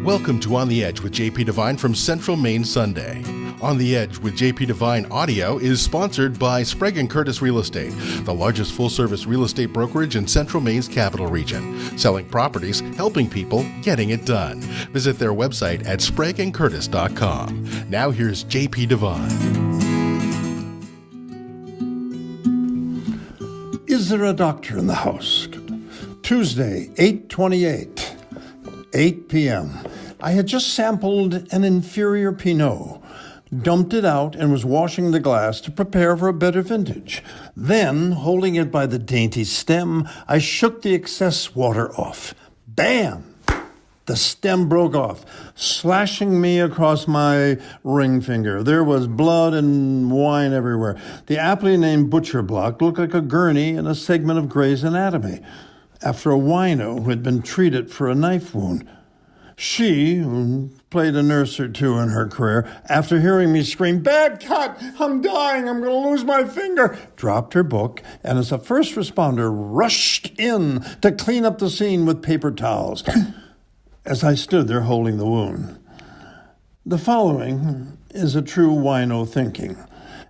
Welcome to On the Edge with J.P. Devine from Central Maine Sunday. On the Edge with J.P. Devine Audio is sponsored by Sprague & Curtis Real Estate, the largest full-service real estate brokerage in Central Maine's capital region. Selling properties, helping people, getting it done. Visit their website at spragueandcurtis.com. Now here's J.P. Devine. Is there a doctor in the house? Tuesday, 8/28, 8 p.m. I had just sampled an inferior Pinot, dumped it out, and was washing the glass to prepare for a better vintage. Then, holding it by the dainty stem, I shook the excess water off. Bam! The stem broke off, slashing me across my ring finger. There was blood and wine everywhere. The aptly named butcher block looked like a gurney in a segment of Gray's Anatomy, after a wino who had been treated for a knife wound. She, who played a nurse or two in her career, after hearing me scream, "Bad cut! I'm dying! I'm going to lose my finger!" dropped her book and, as a first responder, rushed in to clean up the scene with paper towels as I stood there holding the wound. The following is a true wino thinking.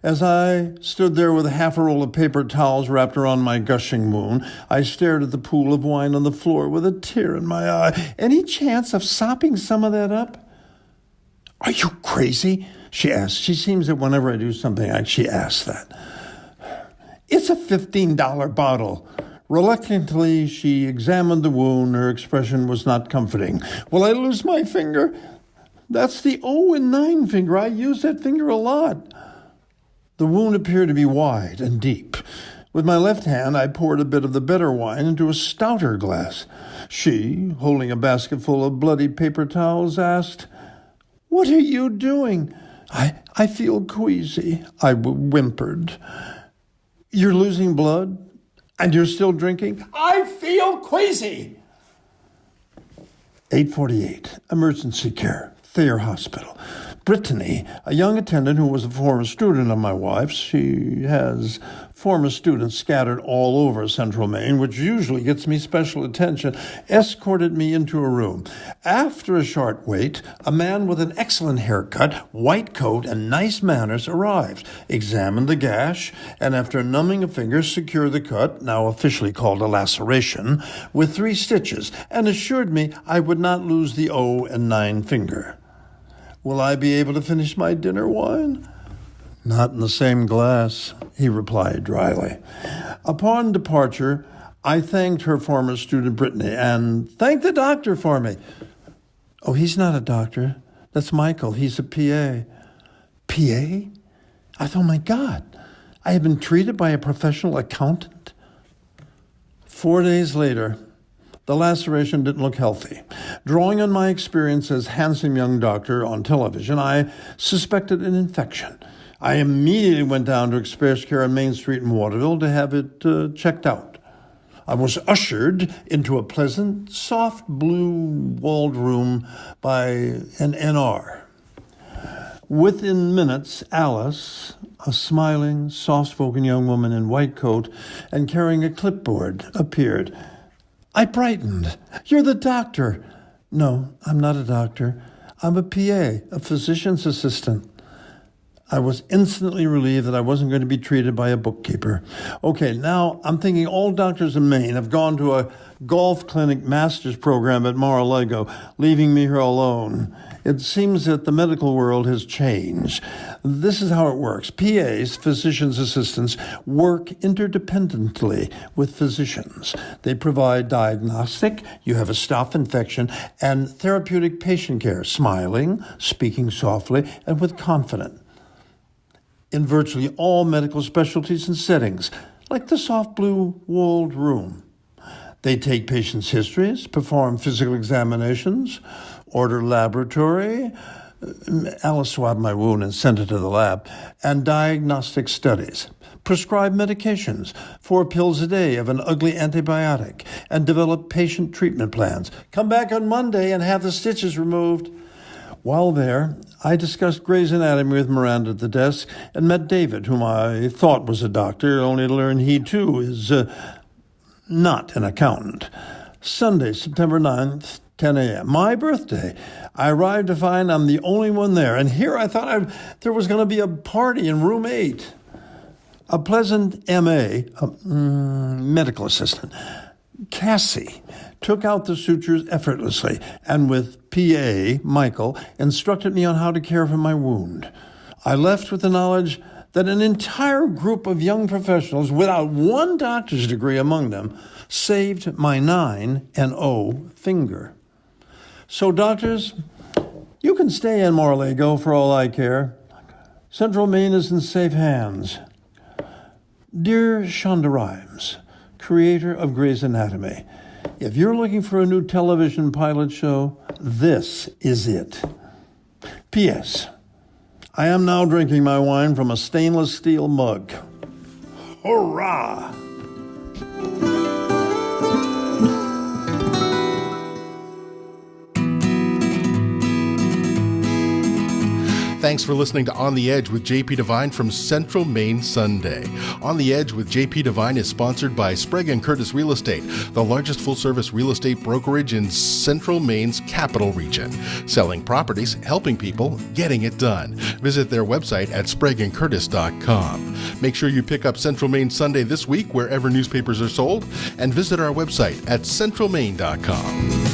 As I stood there with half a roll of paper towels wrapped around my gushing wound, I stared at the pool of wine on the floor with a tear in my eye. Any chance of sopping some of that up? "Are you crazy?" she asked. She seems that whenever I do something, she asks that. "It's a $15 bottle." Reluctantly, she examined the wound. Her expression was not comforting. "Will I lose my finger?" "That's the 0 and 9 finger. I use that finger a lot." The wound appeared to be wide and deep. With my left hand, I poured a bit of the better wine into a stouter glass. She, holding a basket full of bloody paper towels, asked, "What are you doing?" I feel queasy," I whimpered. "You're losing blood? And you're still drinking?" "I feel queasy." 8:48, emergency care, Thayer Hospital. Brittany, a young attendant who was a former student of my wife's — she has former students scattered all over Central Maine, which usually gets me special attention — escorted me into a room. After a short wait, a man with an excellent haircut, white coat, and nice manners arrived, examined the gash, and after numbing a finger, secured the cut, now officially called a laceration, with 3 stitches, and assured me I would not lose the 0 and 9 finger. "Will I be able to finish my dinner wine?" "Not in the same glass," he replied dryly. Upon departure, I thanked her former student, Brittany, and thanked the doctor for me. "Oh, he's not a doctor. That's Michael. He's a PA." "PA?" I thought, my God, I had been treated by a professional accountant. 4 days later, the laceration didn't look healthy. Drawing on my experience as handsome young doctor on television, I suspected an infection. I immediately went down to Express Care on Main Street in Waterville to have it checked out. I was ushered into a pleasant, soft blue walled room by an NR. Within minutes, Alice, a smiling, soft-spoken young woman in white coat and carrying a clipboard, appeared. I brightened. "You're the doctor." "No, I'm not a doctor. I'm a PA, a physician's assistant." I was instantly relieved that I wasn't going to be treated by a bookkeeper. Okay, now I'm thinking all doctors in Maine have gone to a golf clinic master's program at Mar-a-Lago, leaving me here alone. It seems that the medical world has changed. This is how it works. PAs, physician's assistants, work interdependently with physicians. They provide diagnostic, you have a staph infection, and therapeutic patient care, smiling, speaking softly, and with confidence. In virtually all medical specialties and settings, like the soft blue walled room. They take patients' histories, perform physical examinations, order laboratory — Alice swabbed my wound and sent it to the lab — and diagnostic studies, prescribe medications, 4 pills a day of an ugly antibiotic, and develop patient treatment plans. Come back on Monday and have the stitches removed. While there, I discussed Gray's Anatomy with Miranda at the desk and met David, whom I thought was a doctor, only to learn he, too, is not an accountant. Sunday, September 9th, 10 a.m., my birthday. I arrived to find I'm the only one there, and here I thought there was going to be a party in room 8. A pleasant M.A., medical assistant, Cassie, took out the sutures effortlessly and with P.A., Michael, instructed me on how to care for my wound. I left with the knowledge that an entire group of young professionals without one doctor's degree among them saved my 9 and O finger. So, doctors, you can stay in Mar-a-Lago for all I care. Central Maine is in safe hands. Dear Shonda Rhimes, creator of Grey's Anatomy, if you're looking for a new television pilot show, this is it. P.S. I am now drinking my wine from a stainless steel mug. Hurrah! Thanks for listening to On the Edge with J.P. Devine from Central Maine Sunday. On the Edge with J.P. Devine is sponsored by Sprague & Curtis Real Estate, the largest full-service real estate brokerage in Central Maine's capital region. Selling properties, helping people, getting it done. Visit their website at spragueandcurtis.com. Make sure you pick up Central Maine Sunday this week wherever newspapers are sold, and visit our website at centralmaine.com.